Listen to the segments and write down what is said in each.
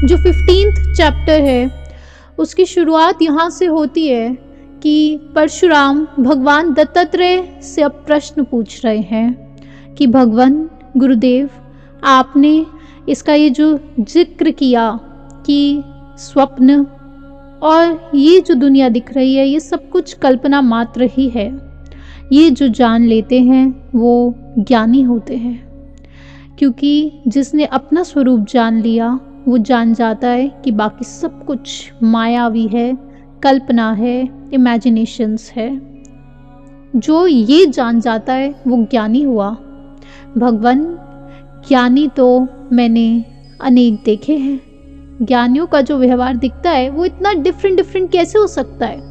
जो 15th chapter है उसकी शुरुआत यहाँ से होती है कि परशुराम भगवान दत्तात्रेय से अब प्रश्न पूछ रहे हैं कि भगवान गुरुदेव, आपने इसका ये जो जिक्र किया कि स्वप्न और ये जो दुनिया दिख रही है ये सब कुछ कल्पना मात्र ही है। ये जो जान लेते हैं वो ज्ञानी होते हैं, क्योंकि जिसने अपना स्वरूप जान लिया वो जान जाता है कि बाकी सब कुछ मायावी है, कल्पना है, इमेजिनेशंस है। जो ये जान जाता है वो ज्ञानी हुआ। भगवान, ज्ञानी तो मैंने अनेक देखे हैं। ज्ञानियों का जो व्यवहार दिखता है वो इतना डिफरेंट कैसे हो सकता है?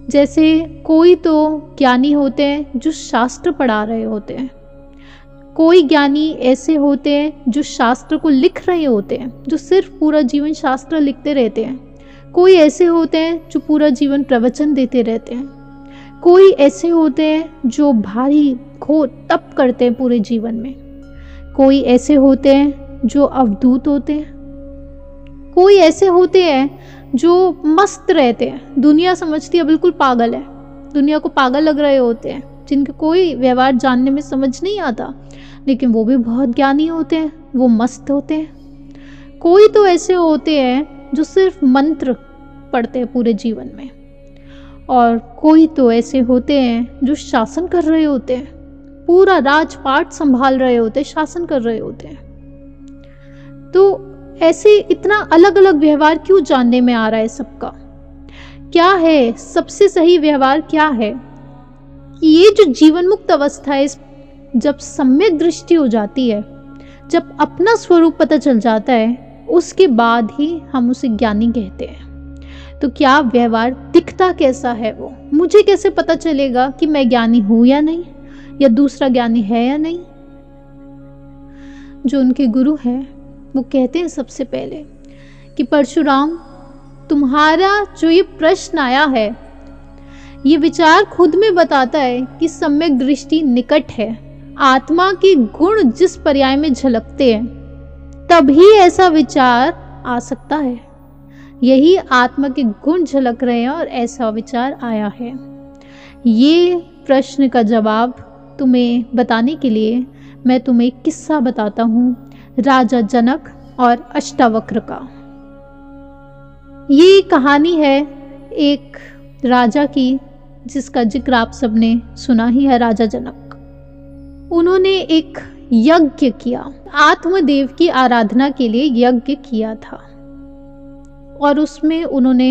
जैसे कोई तो ज्ञानी होते हैं जो शास्त्र पढ़ा रहे होते हैं, कोई ज्ञानी ऐसे होते हैं जो शास्त्र को लिख रहे होते हैं, जो सिर्फ पूरा जीवन शास्त्र लिखते रहते हैं। कोई ऐसे होते हैं जो पूरा जीवन प्रवचन देते रहते हैं। कोई ऐसे होते हैं जो भारी घोर तप करते हैं पूरे जीवन में। कोई ऐसे होते हैं जो अवधूत होते हैं। कोई ऐसे होते हैं जो मस्त रहते हैं, दुनिया समझती है बिल्कुल पागल है, दुनिया को पागल लग रहे होते हैं, जिनके कोई व्यवहार जानने में समझ नहीं आता, लेकिन वो भी बहुत ज्ञानी होते हैं, वो मस्त होते हैं। कोई तो ऐसे होते हैं जो सिर्फ मंत्र पढ़ते हैं पूरे जीवन में, और कोई तो ऐसे होते हैं जो शासन कर रहे होते हैं, पूरा राजपाट संभाल रहे होते हैं, शासन कर रहे होते हैं। तो ऐसे इतना अलग अलग व्यवहार क्यों जानने में आ रहा है सबका? क्या है सबसे सही व्यवहार? क्या है कि ये जो जीवन मुक्त अवस्था है, जब सम्यक दृष्टि हो जाती है, जब अपना स्वरूप पता चल जाता है, उसके बाद ही हम उसे ज्ञानी कहते हैं। तो क्या व्यवहार दिखता कैसा है वो? मुझे कैसे पता चलेगा कि मैं ज्ञानी हूं या नहीं, या दूसरा ज्ञानी है या नहीं? जो उनके गुरु हैं वो कहते हैं सबसे पहले कि परशुराम, तुम्हारा जो ये प्रश्न आया है, ये विचार खुद में बताता है कि सम्यक दृष्टि निकट है। आत्मा के गुण जिस पर्याय में झलकते हैं तभी ऐसा विचार आ सकता है। यही आत्मा के गुण झलक रहे हैं और ऐसा विचार आया है। ये प्रश्न का जवाब तुम्हें बताने के लिए मैं तुम्हें एक किस्सा बताता हूँ, राजा जनक और अष्टावक्र का। ये कहानी है एक राजा की जिसका जिक्र आप सबने सुना ही है, राजा जनक। उन्होंने एक यज्ञ किया, आत्मदेव की आराधना के लिए यज्ञ किया था, और उसमें उन्होंने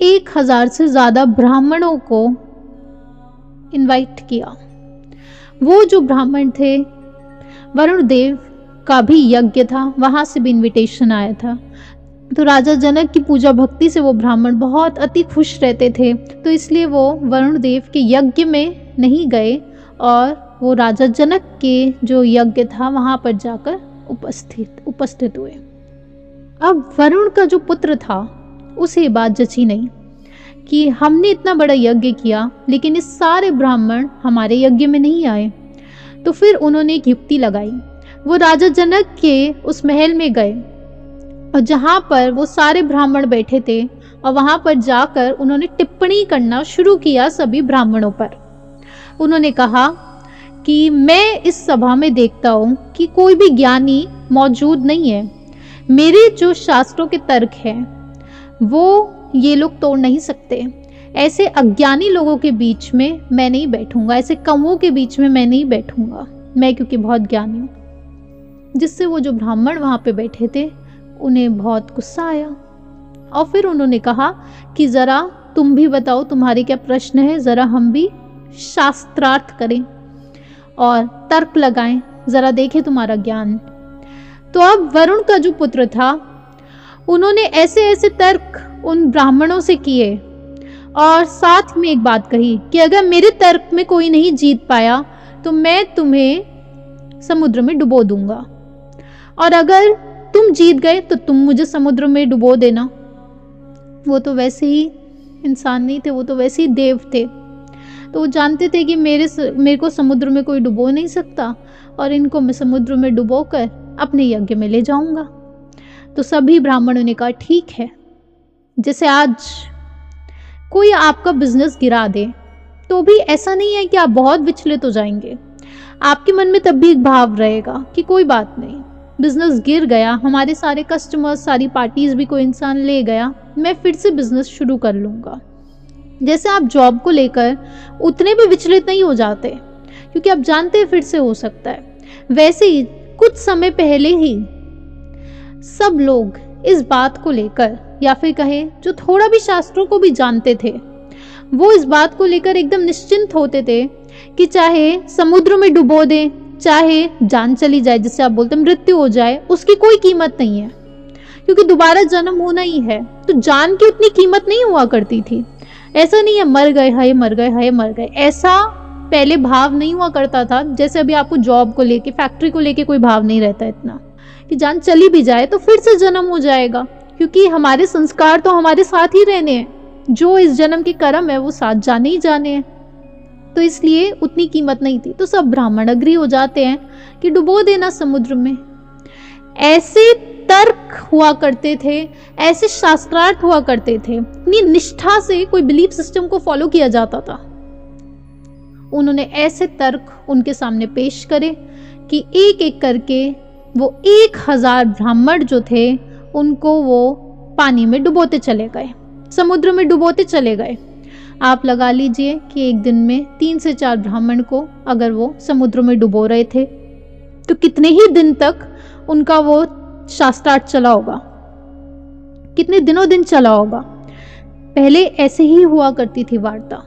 1000 से ज़्यादा ब्राह्मणों को इनवाइट किया। वो जो ब्राह्मण थे, वरुण देव का भी यज्ञ था, वहाँ से भी इनविटेशन आया था। तो राजा जनक की पूजा भक्ति से वो ब्राह्मण बहुत अति खुश रहते थे, तो इसलिए वो वरुण देव के यज्ञ में नहीं गए और वो राजा जनक के जो यज्ञ था वहाँ पर जाकर उपस्थित हुए। अब वरुण का जो पुत्र था उसे बात जची नहीं कि हमने इतना बड़ा यज्ञ किया लेकिन इस सारे ब्राह्मण हमारे यज्ञ में नहीं आए। तो फिर उन्होंने एक युक्ति लगाई। वो राजा जनक के उस महल में गए और जहाँ पर वो सारे ब्राह्मण बैठे थे, और वहाँ पर जाकर उन्होंने टिप्पणी करना शुरू किया सभी ब्राह्मणों पर। उन्होंने कहा कि मैं इस सभा में देखता हूँ कि कोई भी ज्ञानी मौजूद नहीं है। मेरे जो शास्त्रों के तर्क हैं वो ये लोग तोड़ नहीं सकते। ऐसे अज्ञानी लोगों के बीच में मैं नहीं बैठूंगा, ऐसे कौओं के बीच में मैं नहीं बैठूंगा, मैं क्योंकि बहुत ज्ञानी हूँ। जिससे वो जो ब्राह्मण वहाँ पे बैठे थे उन्हें बहुत गुस्सा आया, और फिर उन्होंने कहा कि ज़रा तुम भी बताओ तुम्हारे क्या प्रश्न है, ज़रा हम भी शास्त्रार्थ करें और तर्क लगाएं, ज़रा देखें तुम्हारा ज्ञान। तो अब वरुण का जो पुत्र था, उन्होंने ऐसे ऐसे तर्क उन ब्राह्मणों से किए और साथ में एक बात कही कि अगर मेरे तर्क में कोई नहीं जीत पाया तो मैं तुम्हें समुद्र में डुबो दूंगा, और अगर तुम जीत गए तो तुम मुझे समुद्र में डुबो देना। वो तो वैसे ही इंसान नहीं थे, वो तो वैसे ही देव थे। तो वो जानते थे कि मेरे को समुद्र में कोई डुबो नहीं सकता, और इनको मैं समुद्र में डुबोकर अपने यज्ञ में ले जाऊंगा। तो सभी ब्राह्मणों ने कहा ठीक है। जैसे आज कोई आपका बिजनेस गिरा दे तो भी ऐसा नहीं है कि आप बहुत विचलित हो जाएंगे, आपके मन में तब भी एक भाव रहेगा कि कोई बात नहीं, बिजनेस गिर गया, हमारे सारे कस्टमर्स, सारी पार्टीज भी कोई इंसान ले गया, मैं फिर से बिजनेस शुरू कर लूँगा। जैसे आप जॉब को लेकर उतने भी विचलित नहीं हो जाते क्योंकि आप जानते हैं फिर से हो सकता है, वैसे ही कुछ समय पहले ही सब लोग इस बात को लेकर, या फिर कहे जो थोड़ा भी शास्त्रों को भी जानते थे, वो इस बात को लेकर एकदम निश्चिंत होते थे कि चाहे समुद्र में डुबो दें, चाहे जान चली जाए, जिससे आप बोलते मृत्यु हो जाए, उसकी कोई कीमत नहीं है क्योंकि दोबारा जन्म होना ही है। तो जान की उतनी कीमत नहीं हुआ करती थी। ऐसा नहीं है मर गए हाय मर गए हाय मर गए, ऐसा पहले भाव नहीं हुआ करता था। जैसे अभी आपको जॉब को लेके, फैक्ट्री को लेके कोई भाव नहीं रहता इतना कि जान चली भी जाए तो फिर से जन्म हो जाएगा, क्योंकि हमारे संस्कार तो हमारे साथ ही रहने हैं, जो इस जन्म के कर्म है वो साथ जाने ही जाने हैं। तो इसलिए उतनी कीमत नहीं थी। तो सब ब्राह्मण अग्री हो जाते हैं कि डुबो देना समुद्र में। ऐसे तर्क हुआ करते थे, ऐसे शास्त्रार्थ हुआ करते थे, इतनी निष्ठा से कोई बिलीफ सिस्टम को फॉलो किया जाता था। उन्होंने ऐसे तर्क उनके सामने पेश करे कि एक एक करके वो 1000 ब्राह्मण जो थे उनको वो पानी में डुबोते चले गए, समुद्र में डुबोते चले गए। आप लगा लीजिए कि एक दिन में 3 से 4 ब्राह्मण को अगर वो समुद्र में डुबो रहे थे तो कितने ही दिन तक उनका वो शास्त्रार्थ चला होगा, कितने दिनों दिन चला होगा। पहले ऐसे ही हुआ करती थी वार्ता,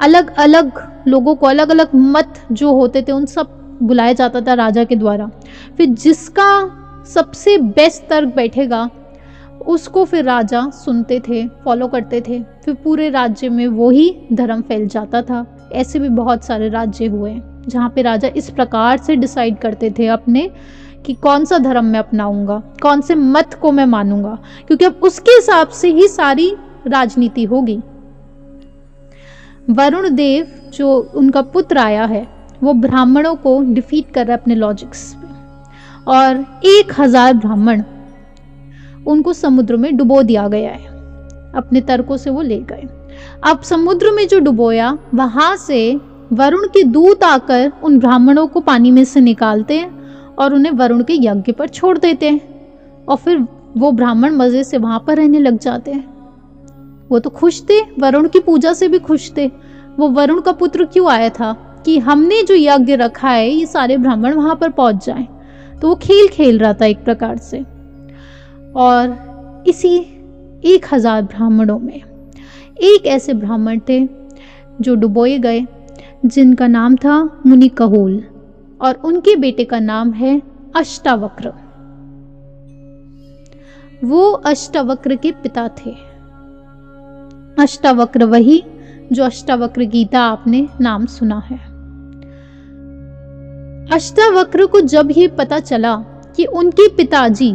अलग अलग लोगों को, अलग अलग मत जो होते थे उन सब बुलाया जाता था राजा के द्वारा। फिर जिसका सबसे बेस्ट तर्क बैठेगा उसको फिर राजा सुनते थे, फॉलो करते थे, फिर पूरे राज्य में वही धर्म फैल जाता था। ऐसे भी बहुत सारे राज्य हुए जहाँ पे राजा इस प्रकार से डिसाइड करते थे अपने कि कौन सा धर्म मैं अपनाऊंगा, कौन से मत को मैं मानूंगा, क्योंकि अब उसके हिसाब से ही सारी राजनीति होगी। वरुण देव जो उनका पुत्र आया है वो ब्राह्मणों को डिफीट कर रहा है अपने लॉजिक्स में, और 1000 ब्राह्मण उनको समुद्र में डुबो दिया गया है। अपने तर्कों से वो ले गए। अब समुद्र में जो डुबोया वहां से वरुण के दूत आकर उन ब्राह्मणों को पानी में से निकालते हैं और उन्हें वरुण के यज्ञ पर छोड़ देते हैं, और फिर वो ब्राह्मण मजे से वहां पर रहने लग जाते हैं। वो तो खुश थे, वरुण की पूजा से भी खुश थे। वो वरुण का पुत्र क्यों आया था कि हमने जो यज्ञ रखा है ये सारे ब्राह्मण वहां पर पहुंच जाएं। तो वो खेल खेल रहा था एक प्रकार से। और इसी 1000 ब्राह्मणों में एक ऐसे ब्राह्मण थे जो डुबोए गए, जिनका नाम था मुनि कहोल, और उनके बेटे का नाम है अष्टावक्र। वो अष्टावक्र के पिता थे। अष्टावक्र वही जो अष्टावक्र गीता आपने नाम सुना है। अष्टावक्र को जब ये पता चला कि उनके पिताजी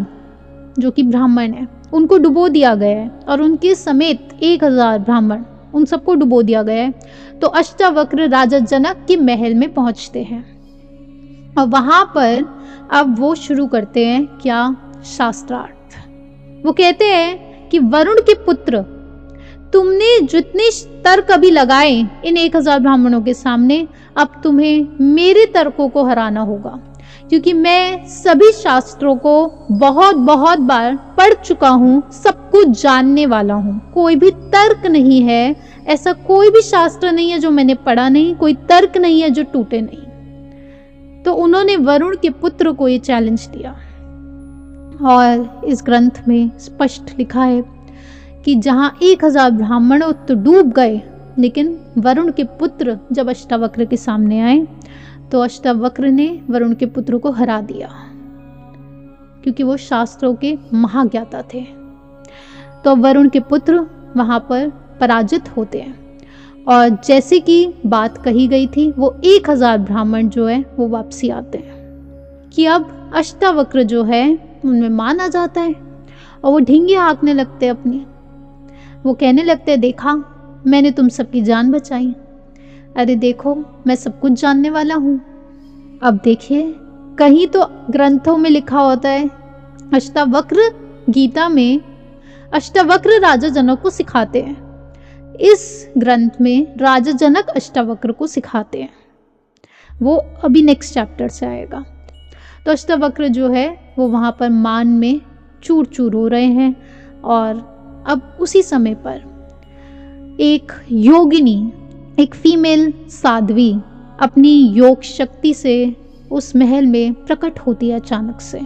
जो कि ब्राह्मण है उनको डुबो दिया गया है और उनके समेत 1000 ब्राह्मण उन सबको डुबो दिया गया है, तो अष्टावक्र राजा जनक के महल में पहुंचते हैं और वहां पर अब वो शुरू करते हैं क्या, शास्त्रार्थ। वो कहते हैं कि वरुण के पुत्र, तुमने जितने तर्क अभी लगाए इन 1000 ब्राह्मणों के सामने, अब तुम्हें मेरे तर्कों को हराना होगा, क्योंकि मैं सभी शास्त्रों को बहुत बहुत बार पढ़ चुका हूँ, सब कुछ जानने वाला हूँ। कोई भी तर्क नहीं है, ऐसा कोई भी शास्त्र नहीं है जो मैंने पढ़ा नहीं, कोई तर्क नहीं है जो टूटे नहीं। तो उन्होंने वरुण के पुत्र को ये चैलेंज दिया, और इस ग्रंथ में स्पष्ट लिखा है कि जहाँ 1000 ब्राह्मण तो डूब गए, लेकिन वरुण के पुत्र जब अष्टावक्र के सामने आए तो अष्टावक्र ने वरुण के पुत्र को हरा दिया, क्योंकि वो शास्त्रों के महाज्ञाता थे। तो वरुण के पुत्र वहाँ पर पराजित होते हैं, और जैसे कि बात कही गई थी वो 1000 ब्राह्मण जो है वो वापसी आते हैं कि अब अष्टावक्र जो है उनमें मान आ जाता है, और वो ढींगे हाँकने लगते हैं अपनी। वो कहने लगते हैं, देखा मैंने तुम सबकी जान बचाई, अरे देखो मैं सब कुछ जानने वाला हूँ। अब देखिए, कहीं तो ग्रंथों में लिखा होता है अष्टावक्र गीता में अष्टावक्र राजा जनक को सिखाते हैं। इस ग्रंथ में राजा जनक अष्टावक्र को सिखाते हैं। वो अभी नेक्स्ट चैप्टर से आएगा। तो अष्टावक्र जो है वो वहाँ पर मान में चूर चूर हो रहे हैं और अब उसी समय पर एक योगिनी, एक फीमेल साध्वी अपनी योग शक्ति से उस महल में प्रकट होती है अचानक से,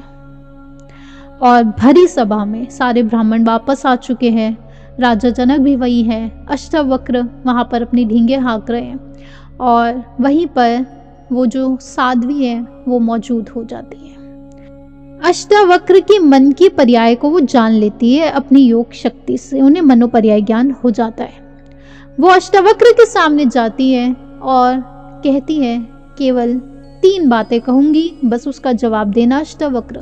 और भरी सभा में सारे ब्राह्मण वापस आ चुके हैं, राजा जनक भी वही है, अष्टावक्र वहाँ पर अपनी ढींगे हाँक रहे हैं और वहीं पर वो जो साध्वी है वो मौजूद हो जाती है। अष्टावक्र की मन की पर्याय को वो जान लेती है अपनी योग शक्ति से, उन्हें मनोपर्याय ज्ञान हो जाता है। वो अष्टावक्र के सामने जाती है और कहती है, केवल 3 बातें कहूंगी, बस उसका जवाब देना अष्टावक्र।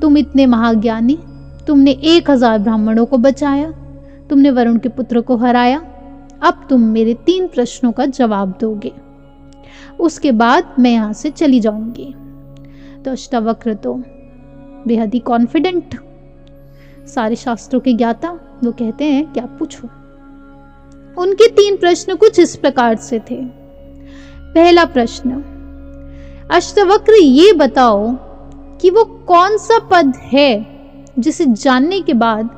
तुम इतने महाज्ञानी, तुमने 1000 ब्राह्मणों को बचाया, तुमने वरुण के पुत्र को हराया, अब तुम मेरे 3 प्रश्नों का जवाब दोगे, उसके बाद मैं यहाँ से चली जाऊंगी। तो अष्टावक्र तो बेहद ही कॉन्फिडेंट, सारे शास्त्रों के ज्ञाता, वो कहते हैं क्या पूछो। उनके 3 प्रश्न कुछ इस प्रकार से थे। पहला प्रश्न, अष्टावक्र ये बताओ कि वो कौन सा पद है जिसे जानने के बाद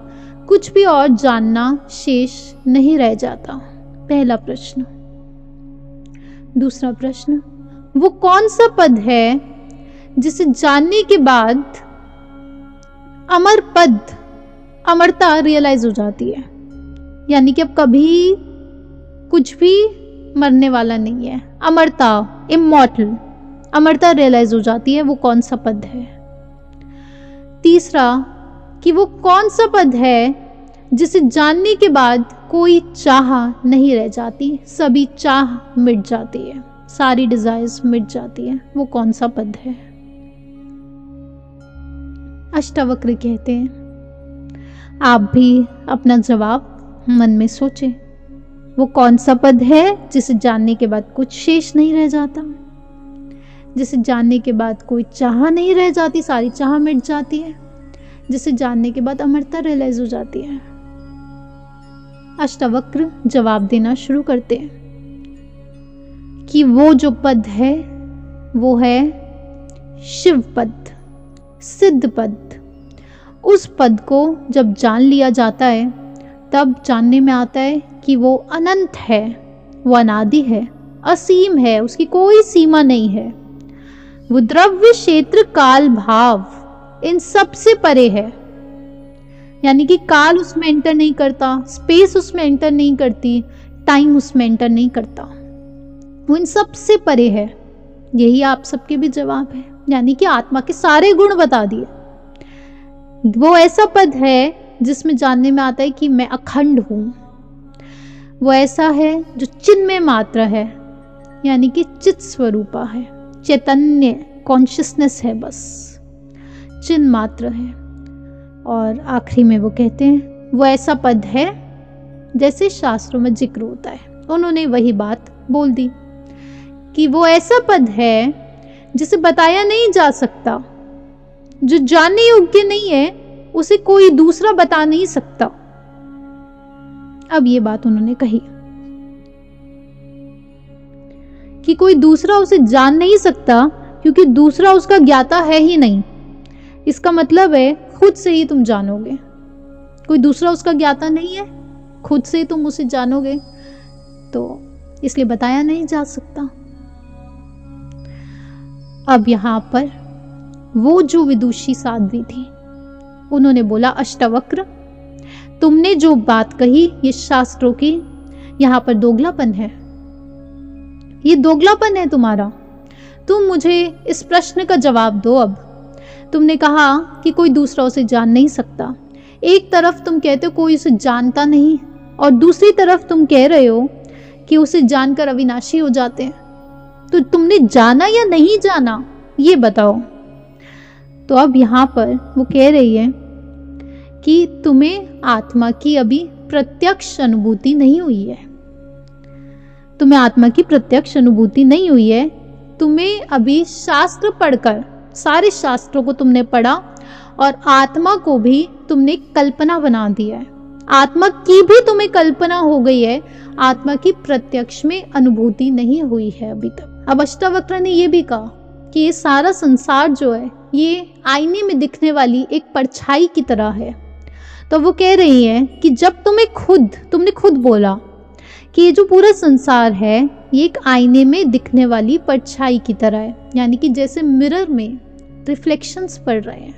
कुछ भी और जानना शेष नहीं रह जाता। पहला प्रश्न। दूसरा प्रश्न, वो कौन सा पद है जिसे जानने के बाद अमर पद, अमरता रियलाइज हो जाती है, यानी कि अब कभी कुछ भी मरने वाला नहीं है, अमरता, इमॉर्टल, अमरता रियलाइज हो जाती है, वो कौन सा पद है। तीसरा, कि वो कौन सा पद है जिसे जानने के बाद कोई चाह नहीं रह जाती, सभी चाह मिट जाती है, सारी डिजायर्स मिट जाती है, वो कौन सा पद है। अष्टावक्र कहते हैं, आप भी अपना जवाब मन में सोचें, वो कौन सा पद है जिसे जानने के बाद कुछ शेष नहीं रह जाता, जिसे जानने के बाद कोई चाह नहीं रह जाती, सारी चाह मिट जाती है, जिसे जानने के बाद अमरता रियलाइज हो जाती है। अष्टावक्र जवाब देना शुरू करते हैं कि वो जो पद है वो है शिव पद, सिद्ध पद। उस पद को जब जान लिया जाता है तब जानने में आता है कि वो अनंत है, वो अनादि है, असीम है, उसकी कोई सीमा नहीं है। वो द्रव्य, क्षेत्र, काल, भाव इन सब से परे है, यानी कि काल उसमें एंटर नहीं करता, स्पेस उसमें एंटर नहीं करती, टाइम उसमें एंटर नहीं करता, वो इन सब से परे है। यही आप सबके भी जवाब है, यानी कि आत्मा के सारे गुण बता दिए। वो ऐसा पद है जिसमें जानने में आता है कि मैं अखंड हूं। वो ऐसा है जो चिन्मय मात्र है, यानी कि चित स्वरूपा है, चैतन्य, कॉन्शियसनेस है, बस चिन्ह मात्र है। और आखिरी में वो कहते हैं, वो ऐसा पद है जैसे शास्त्रों में जिक्र होता है। उन्होंने वही बात बोल दी कि वो ऐसा पद है जिसे बताया नहीं जा सकता, जो जानने योग्य नहीं है, उसे कोई दूसरा बता नहीं सकता। अब ये बात उन्होंने कही कि कोई दूसरा उसे जान नहीं सकता, क्योंकि दूसरा उसका ज्ञाता है ही नहीं। इसका मतलब है खुद से ही तुम जानोगे, कोई दूसरा उसका ज्ञाता नहीं है, खुद से ही तुम उसे जानोगे, तो इसलिए बताया नहीं जा सकता। अब यहां पर वो जो विदुषी साध्वी थी, उन्होंने बोला, अष्टावक्र, तुमने जो बात कही ये शास्त्रों की, यहां पर दोगलापन है, ये दोगलापन है तुम्हारा। तुम मुझे इस प्रश्न का जवाब दो। अब तुमने कहा कि कोई दूसरा उसे जान नहीं सकता, एक तरफ तुम कहते हो कोई उसे जानता नहीं, और दूसरी तरफ तुम कह रहे हो कि उसे जानकर अविनाशी हो जाते हैं। तो तुमने जाना या नहीं जाना, ये बताओ। तो अब यहाँ पर वो कह रही है कि तुम्हें आत्मा की अभी प्रत्यक्ष अनुभूति नहीं हुई है, तुम्हें आत्मा की प्रत्यक्ष अनुभूति नहीं हुई है। तुम्हें अभी शास्त्र पढ़कर, सारे शास्त्रों को तुमने पढ़ा और आत्मा को भी तुमने कल्पना बना दिया है। आत्मा की भी तुम्हें कल्पना हो गई है, आत्मा की प्रत्यक्ष में अनुभूति नहीं हुई है अभी तक। अब अष्टावक्र ने यह भी कहा कि ये सारा संसार जो है ये आईने में दिखने वाली एक परछाई की तरह है। तो वो कह रही है कि जब तुमने खुद बोला कि ये जो पूरा संसार है ये एक आईने में दिखने वाली परछाई की तरह है, यानी कि जैसे मिरर में रिफ्लेक्शंस पड़ रहे हैं,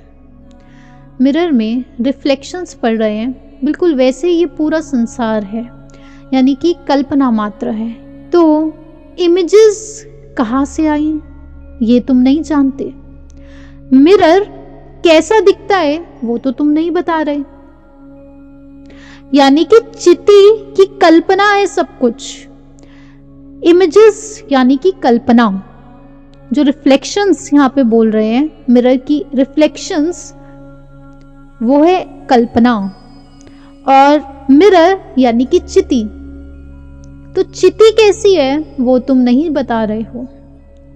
मिरर में रिफ्लेक्शंस पड़ रहे हैं, बिल्कुल वैसे ही ये पूरा संसार है, यानी कि कल्पना मात्र है। तो इमेजेस कहाँ से आई ये तुम नहीं जानते, मिरर कैसा दिखता है वो तो तुम नहीं बता रहे, यानी कि चिति की कल्पना है सब कुछ। इमेजेस यानी कि कल्पना, जो रिफ्लेक्शंस यहाँ पे बोल रहे हैं मिरर की रिफ्लेक्शंस, वो है कल्पना। और मिरर यानी कि चिति, तो चिति कैसी है वो तुम नहीं बता रहे हो,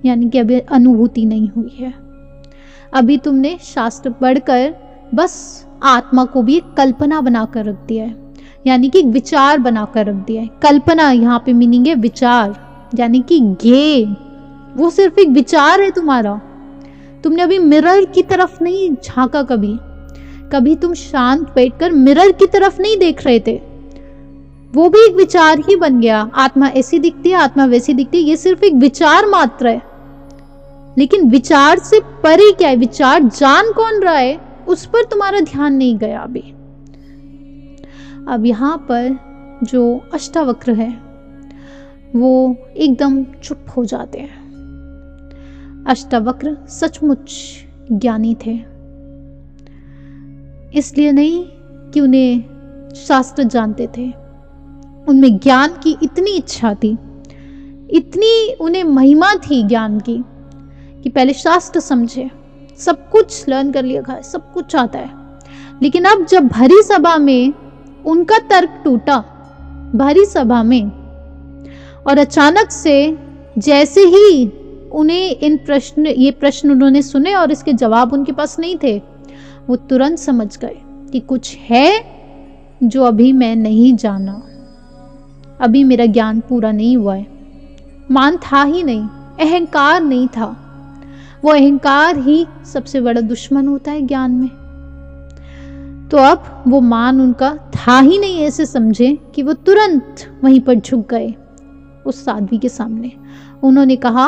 यानी कि अभी अनुभूति नहीं हुई है। अभी तुमने शास्त्र पढ़कर बस आत्मा को भी एक कल्पना बनाकर रख दिया है, यानी कि विचार बनाकर रख दिया है। कल्पना यहाँ पे मीनिंग है विचार, यानी कि ज्ञेय, वो सिर्फ एक विचार है तुम्हारा। तुमने अभी मिरर की तरफ नहीं झांका, कभी तुम शांत बैठकर मिरर की तरफ नहीं देख रहे थे, वो भी एक विचार ही बन गया। आत्मा ऐसी दिखती है, आत्मा वैसी दिखती है, ये सिर्फ एक विचार मात्र है। लेकिन विचार से परे क्या है, विचार जान कौन रहा है उस पर तुम्हारा ध्यान नहीं गया अभी। अब यहाँ पर जो अष्टावक्र है वो एकदम चुप हो जाते हैं। अष्टावक्र सचमुच ज्ञानी थे, इसलिए नहीं कि उन्हें शास्त्र जानते थे, उनमें ज्ञान की इतनी इच्छा थी, इतनी उन्हें महिमा थी ज्ञान की कि पहले शास्त्र समझे, सब कुछ लर्न कर लिया है, सब कुछ आता है। लेकिन अब जब भरी सभा में उनका तर्क टूटा, भरी सभा में, और अचानक से जैसे ही उन्हें ये प्रश्न उन्होंने सुने और इसके जवाब उनके पास नहीं थे, वो तुरंत समझ गए कि कुछ है जो अभी मैं नहीं जाना, अभी मेरा ज्ञान पूरा नहीं हुआ है। मान था ही नहीं, अहंकार नहीं था। वो अहंकार ही सबसे बड़ा दुश्मन होता है ज्ञान में। तो अब वो मान उनका था ही नहीं, ऐसे समझे कि वो तुरंत वहीं पर झुक गए उस साध्वी के सामने। उन्होंने कहा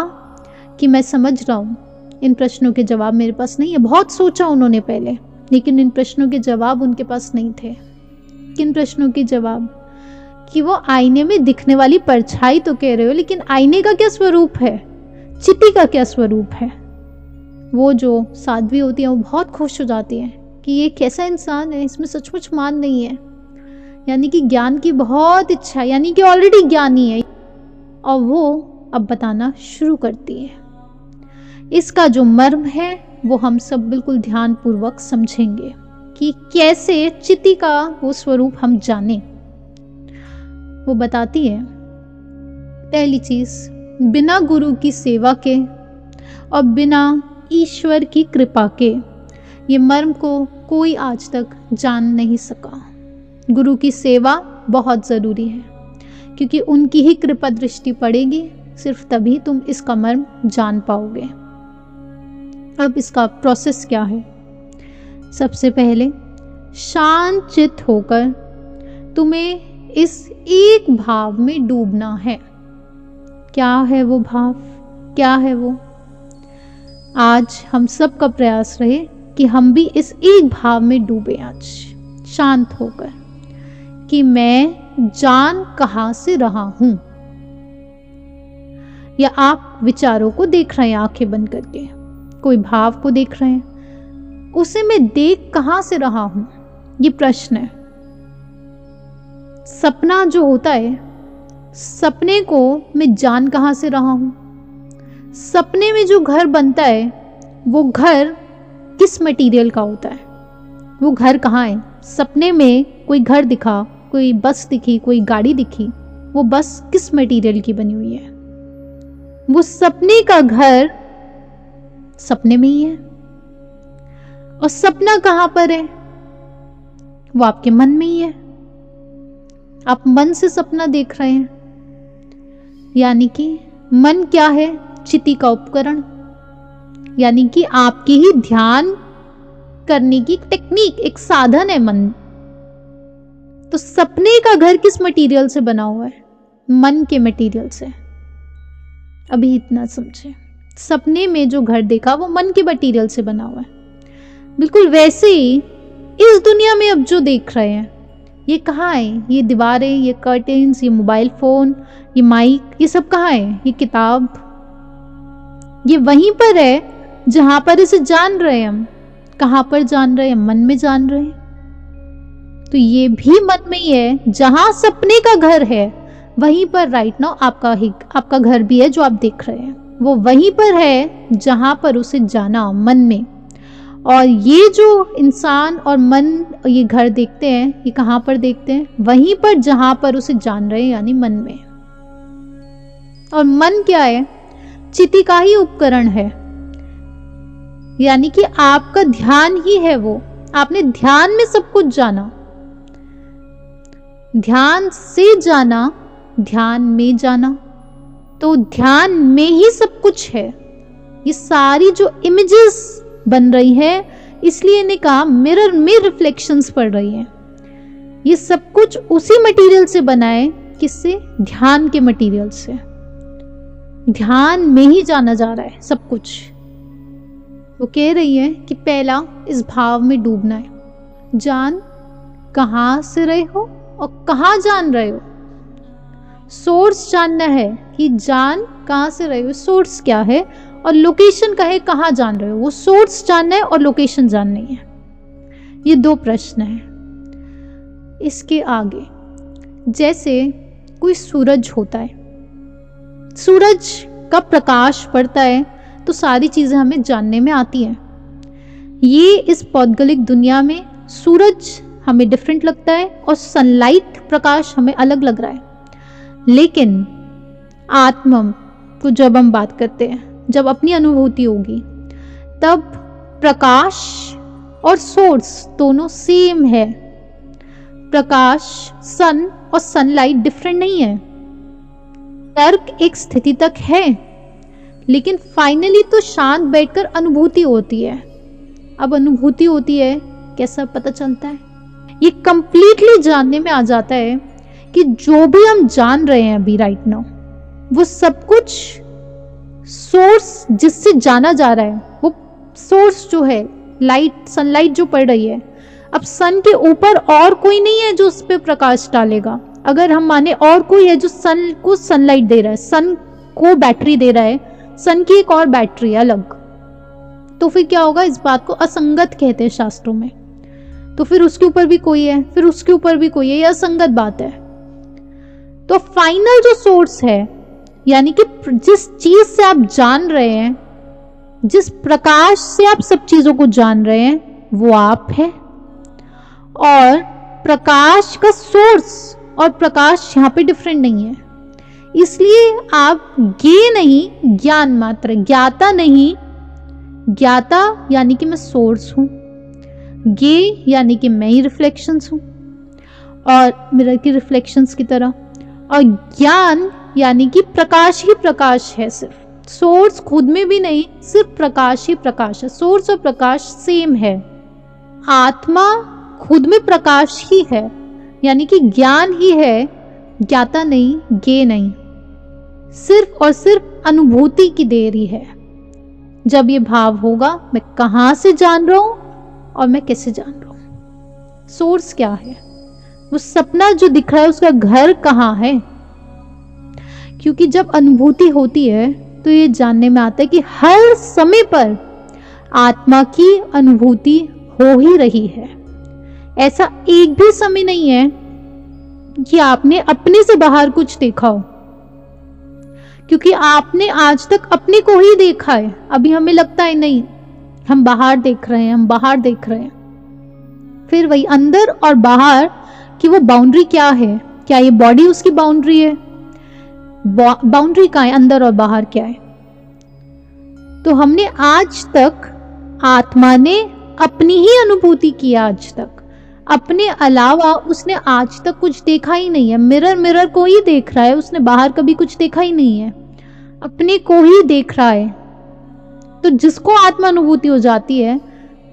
कि मैं समझ रहा हूँ, इन प्रश्नों के जवाब मेरे पास नहीं है। बहुत सोचा उन्होंने पहले, लेकिन इन प्रश्नों के जवाब उनके पास नहीं थे। किन प्रश्नों के जवाब? कि वो आईने में दिखने वाली परछाई तो कह रहे हो, लेकिन आईने का क्या स्वरूप है, चिति का क्या स्वरूप है? वो जो साध्वी होती है वो बहुत खुश हो जाती है कि ये कैसा इंसान है, इसमें सचमुच मान नहीं है, यानी कि ज्ञान की बहुत इच्छा, यानी कि ऑलरेडी ज्ञानी है। और वो अब बताना शुरू करती है। इसका जो मर्म है वो हम सब बिल्कुल ध्यानपूर्वक समझेंगे कि कैसे चिति का वो स्वरूप हम जाने। वो बताती है, पहली चीज, बिना गुरु की सेवा के और बिना ईश्वर की कृपा के ये मर्म को कोई आज तक जान नहीं सका। गुरु की सेवा बहुत ज़रूरी है, क्योंकि उनकी ही कृपा दृष्टि पड़ेगी, सिर्फ तभी तुम इसका मर्म जान पाओगे। अब इसका प्रोसेस क्या है? सबसे पहले शांत चित्त होकर तुम्हें इस एक भाव में डूबना है। क्या है वो भाव? क्या है वो? आज हम सब का प्रयास रहे कि हम भी इस एक भाव में डूबे आज, शांत होकर, कि मैं जान कहाँ से रहा हूं। या आप विचारों को देख रहे हैं आंखें बंद करके, कोई भाव को देख रहे हैं, उसे मैं देख कहाँ से रहा हूं, ये प्रश्न है। सपना जो होता है, सपने को मैं जान कहाँ से रहा हूं? सपने में जो घर बनता है वो घर किस मटेरियल का होता है? वो घर कहाँ है? सपने में कोई घर दिखा, कोई बस दिखी, कोई गाड़ी दिखी, वो बस किस मटेरियल की बनी हुई है? वो सपने का घर सपने में ही है। और सपना कहां पर है? वो आपके मन में ही है। आप मन से सपना देख रहे हैं, यानी कि मन क्या है? चिति का उपकरण, यानी कि आपके ही ध्यान करने की टेक्निक, एक साधन है मन। तो सपने का घर किस मटेरियल से बना हुआ है? मन के मटेरियल से। अभी इतना समझे, सपने में जो घर देखा वो मन के मटेरियल से बना हुआ है। बिल्कुल वैसे ही इस दुनिया में अब जो देख रहे हैं, ये कहाँ है? ये दीवारें, ये कर्टेन्स, ये मोबाइल फोन, ये माइक, ये सब कहाँ है? ये किताब, ये वहीं पर है जहां पर इसे जान रहे हैं हम। कहां पर जान रहे हैं? मन में जान रहे हैं। तो ये भी मन में ही है। जहां सपने का घर है वहीं पर राइट नाउ आपका घर भी है जो आप देख रहे हैं। वो वहीं पर है जहां पर उसे जाना, मन में। और ये जो इंसान और मन ये घर देखते हैं, ये कहां पर देखते हैं? वहीं पर जहां पर उसे जान रहे हैं, यानी मन में। और मन क्या है? चिति का ही उपकरण है, यानी कि आपका ध्यान ही है वो। आपने ध्यान में सब कुछ जाना, ध्यान से जाना, ध्यान में जाना। तो ध्यान में ही सब कुछ है। ये सारी जो इमेजेस बन रही है, इसलिए इन्हें कहा मिरर में रिफ्लेक्शंस पड़ रही हैं। ये सब कुछ उसी मटेरियल से बना है। किससे? ध्यान के मटेरियल से। ध्यान में ही जाना जा रहा है सब कुछ। वो कह रही है कि पहला इस भाव में डूबना है। जान कहां से रहे हो और कहां जान रहे हो। सोर्स जानना है कि जान कहां से रहे हो, सोर्स क्या है, और लोकेशन का है कहां जान रहे हो। वो सोर्स जानना है और लोकेशन जाननी है। ये दो प्रश्न हैं। इसके आगे जैसे कोई सूरज होता है, सूरज का प्रकाश पड़ता है तो सारी चीजें हमें जानने में आती हैं। ये इस पौद्गलिक दुनिया में सूरज हमें डिफरेंट लगता है और सनलाइट प्रकाश हमें अलग लग रहा है। लेकिन आत्मा को जब हम बात करते हैं, जब अपनी अनुभूति होगी, तब प्रकाश और सोर्स दोनों सेम है। प्रकाश, सन और सनलाइट डिफरेंट नहीं है। तर्क एक स्थिति तक है, लेकिन फाइनली तो शांत बैठकर अनुभूति होती है। अब अनुभूति होती है, कैसा पता चलता है? ये कंप्लीटली जानने में आ जाता है कि जो भी हम जान रहे हैं अभी राइट नाउ, वो सब कुछ सोर्स जिससे जाना जा रहा है, वो सोर्स जो है लाइट, सनलाइट जो पड़ रही है। अब सन के ऊपर और कोई नहीं है जो उस पर प्रकाश डालेगा। अगर हम माने और कोई है जो सन को सनलाइट दे रहा है, सन को बैटरी दे रहा है, सन की एक और बैटरी है अलग, तो फिर क्या होगा? इस बात को असंगत कहते हैं शास्त्रों में। तो फिर उसके ऊपर भी कोई है, फिर उसके ऊपर भी कोई है, यह असंगत बात है। तो फाइनल जो सोर्स है, यानी कि जिस चीज से आप जान रहे हैं, जिस प्रकाश से आप सब चीजों को जान रहे हैं, वो आप है। और प्रकाश का सोर्स और प्रकाश यहाँ पे डिफरेंट नहीं है। इसलिए आप ज्ञेय नहीं, ज्ञान मात्र, ज्ञाता नहीं। ज्ञाता यानी कि मैं सोर्स हूं, ज्ञेय यानी कि मैं ही रिफ्लेक्शंस हूं और मिरर की रिफ्लेक्शंस की तरह। और ज्ञान यानी कि प्रकाश ही प्रकाश है, सिर्फ सोर्स खुद में भी नहीं, सिर्फ प्रकाश ही प्रकाश है। सोर्स और प्रकाश सेम है। आत्मा खुद में प्रकाश ही है, यानी कि ज्ञान ही है, ज्ञाता नहीं, ज्ञेय नहीं। सिर्फ और सिर्फ अनुभूति की देरी है। जब ये भाव होगा, मैं कहां से जान रहा हूं और मैं कैसे जान रहा हूं। सोर्स क्या है? वो सपना जो दिख रहा है उसका घर कहाँ है? क्योंकि जब अनुभूति होती है तो ये जानने में आता है कि हर समय पर आत्मा की अनुभूति हो ही रही है। ऐसा एक भी समय नहीं है कि आपने अपने से बाहर कुछ देखा हो, क्योंकि आपने आज तक अपने को ही देखा है। अभी हमें लगता है नहीं, हम बाहर देख रहे हैं, हम बाहर देख रहे हैं। फिर वही अंदर और बाहर कि वो बाउंड्री क्या है? क्या ये बॉडी उसकी बाउंड्री है? बाउंड्री कहाँ है? अंदर और बाहर क्या है? तो हमने आज तक, आत्मा ने अपनी ही अनुभूति की है आज तक, अपने अलावा उसने आज तक कुछ देखा ही नहीं है। मिरर को ही देख रहा है, उसने बाहर कभी कुछ देखा ही नहीं है, अपने को ही देख रहा है। तो जिसको आत्मानुभूति हो जाती है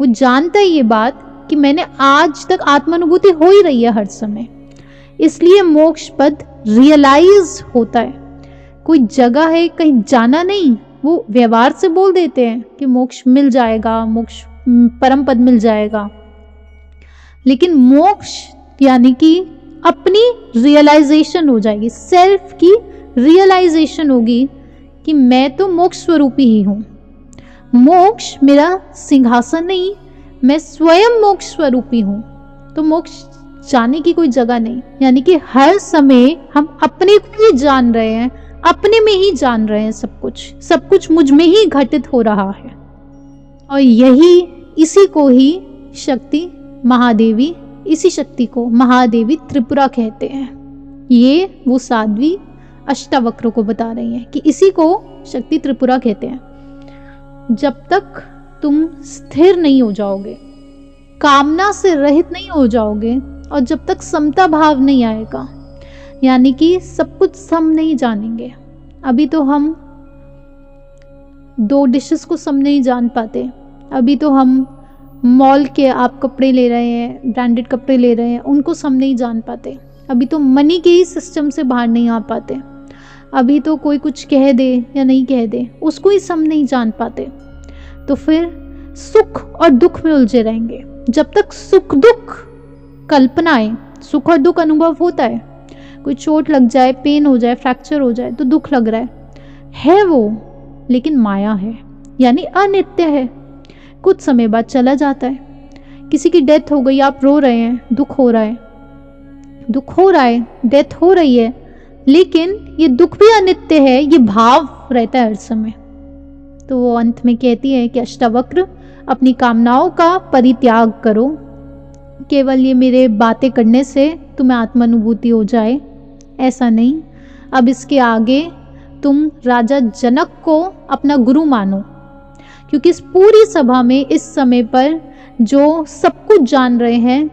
वो जानता है ये बात कि मैंने आज तक आत्मानुभूति हो ही रही है हर समय, इसलिए मोक्ष पद रियलाइज होता है। कोई जगह है, कहीं जाना नहीं, वो व्यवहार से बोल देते हैं कि मोक्ष मिल जाएगा, मोक्ष परम पद मिल जाएगा, लेकिन मोक्ष यानी कि अपनी रियलाइजेशन हो जाएगी, सेल्फ की रियलाइजेशन होगी कि मैं तो मोक्ष स्वरूपी ही हूँ। मोक्ष मेरा सिंहासन नहीं, मैं स्वयं मोक्ष स्वरूपी हूँ। तो मोक्ष जाने की कोई जगह नहीं, यानी कि हर समय हम अपने को ही जान रहे हैं, अपने में ही जान रहे हैं, सब कुछ मुझ में ही घटित हो रहा है। और इसी को ही शक्ति महादेवी, इसी शक्ति को महादेवी त्रिपुरा कहते हैं। ये वो साध्वी अष्टावक्र को बता रही हैं कि इसी को शक्ति त्रिपुरा कहते हैं। जब तक तुम स्थिर नहीं हो जाओगे, कामना से रहित नहीं हो जाओगे, और जब तक समता भाव नहीं आएगा, यानी कि सब कुछ सम नहीं जानेंगे। अभी तो हम 2 डिशेस को सम नहीं जान पाते। अभी तो हम मॉल के आप कपड़े ले रहे हैं, ब्रांडेड कपड़े ले रहे हैं, उनको सम नहीं जान पाते। अभी तो मनी के ही सिस्टम से बाहर नहीं आ पाते। अभी तो कोई कुछ कह दे या नहीं कह दे, उसको ही सम नहीं जान पाते। तो फिर सुख और दुख में उलझे रहेंगे। जब तक सुख दुख कल्पनाएं, सुख और दुख अनुभव होता है, कोई चोट लग जाए, पेन हो जाए, फ्रैक्चर हो जाए तो दुख लग रहा है वो, लेकिन माया है, यानी अनित्य है, कुछ समय बाद चला जाता है। किसी की डेथ हो गई, आप रो रहे हैं, दुख हो रहा है, डेथ हो रही है, लेकिन ये दुख भी अनित्य है, ये भाव रहता है हर समय। तो वो अंत में कहती है कि अष्टावक्र, अपनी कामनाओं का परित्याग करो, केवल ये मेरे बातें करने से तुम्हें आत्मानुभूति हो जाए, ऐसा नहीं। अब इसके आगे तुम राजा जनक को अपना गुरु मानो, क्योंकि इस पूरी सभा में इस समय पर जो सब कुछ जान रहे हैं,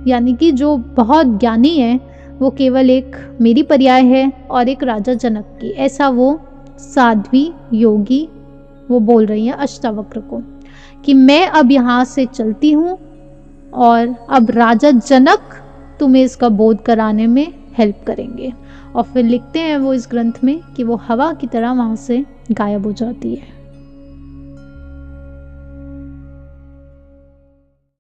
यानी कि जो बहुत ज्ञानी है, वो केवल एक मेरी पर्याय है और एक राजा जनक की। ऐसा वो साध्वी योगी वो बोल रही है अष्टावक्र को कि मैं अब यहाँ से चलती हूँ और अब राजा जनक तुम्हें इसका बोध कराने में हेल्प करेंगे। और फिर लिखते हैं वो इस ग्रंथ में कि वो हवा की तरह वहाँ से गायब हो जाती है।